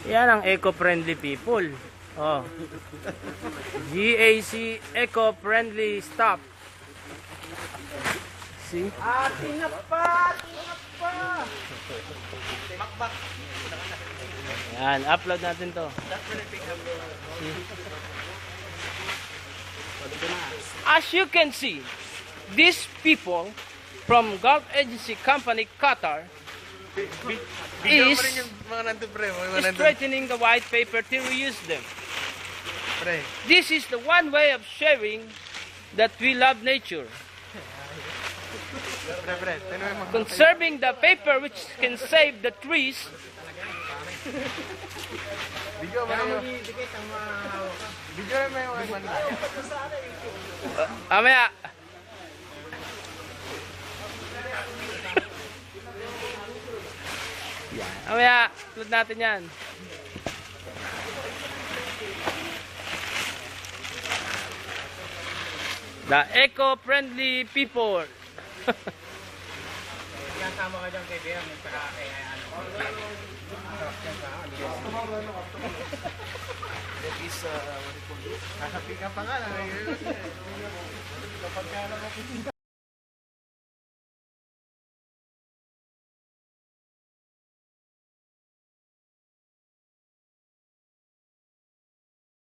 Yan ang eco-friendly people. Oh. GAC eco-friendly stop. See? Tingap pa! Makbak. Yan, upload natin to. See? As you can see, these people from Gulf Agency Company Qatar is straightening the white paper to reuse them. This is the one way of sharing that we love nature. Conserving the paper which can save the trees. Amaya. Amaya, upload natin yan. The eco-friendly people. Kasama ka dyan kay Bea, may para kay That is, what do you call it? Kasapi ka pa nga. Kapag ka